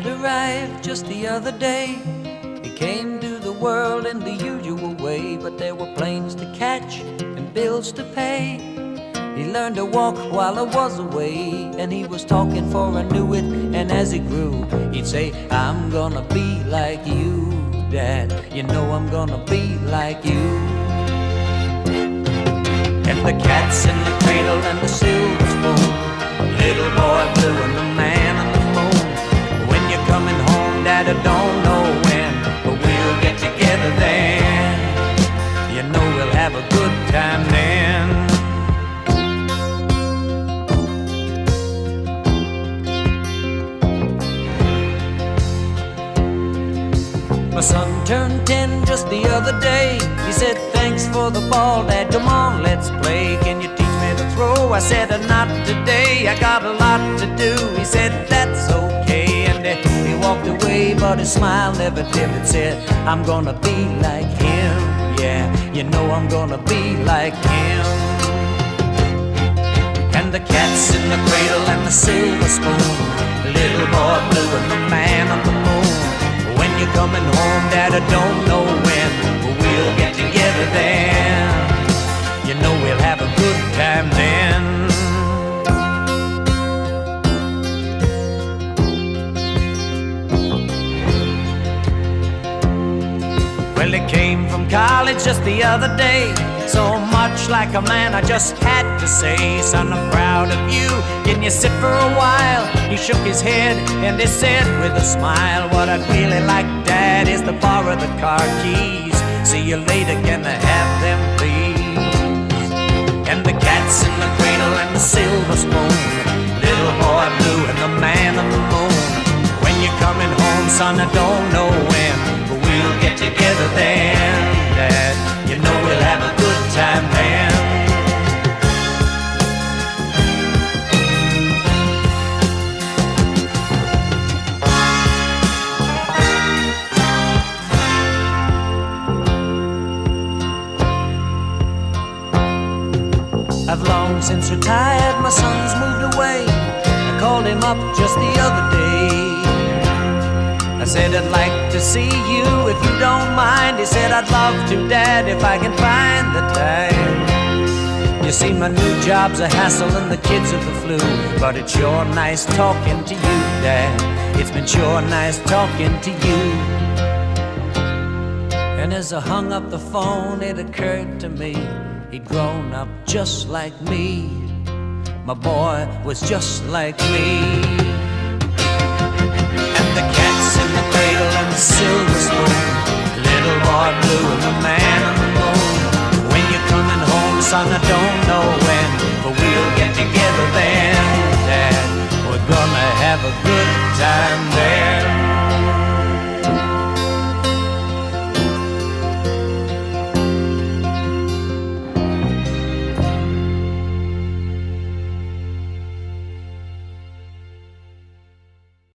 had arrived just the other day. He came to the world in the usual way, but there were planes to catch and bills to pay. He learned to walk while I was away, and he was talking for I knew it. And as he grew, he'd say, I'm gonna be like you, Dad. You know I'm gonna be like you. And the cat's in the cradle and the silver spoon, little boy blue and the man on the moon. When you're coming home, Dad, I don't know when, but we'll get together then. You know we'll have a good time then. My son turned 10 just the other day. He said, thanks for the ball, Dad, come on, let's play. Can you teach me to throw? I said, not today, I got a lot to do. He said, that's okay, and he walked away, but his smile never dimmed. Said, I'm gonna be like him, yeah, you know I'm gonna be like him. And the cat's in the cradle and the silver spoon, the little boy blue and the man on the moon. When you're coming home, Dad, I don't know when, but we'll get together then. You know we'll have a good time then. Well, he came from college just the other day, so much like a man I just had to say, son, I'm proud of you, can you sit for a while? He shook his head and he said with a smile, what I'd really like, Dad, is to borrow the car keys. See you later, can I have them please? And the cat's in the cradle and the silver spoon, little boy blue and the man on the moon. When you're coming home, son, I don't know when, but we'll get together then, Dad. You know we'll have a good time then. I've long since retired, my son's moved away. I called him up just the other day. I said, I'd like to see you if you don't mind. He said, I'd love to, Dad, if I can find the time. You see, my new job's a hassle and the kids are the flu, but it's sure nice talking to you, Dad. It's been sure nice talking to you. And as I hung up the phone, it occurred to me, he'd grown up just like me. My boy was just like me. And the cat's in the cradle and the silver spoon, little boy blue and the man on the moon. When you're coming home, son, I don't know when, but we'll get together then, Dad. We're gonna have a good time there.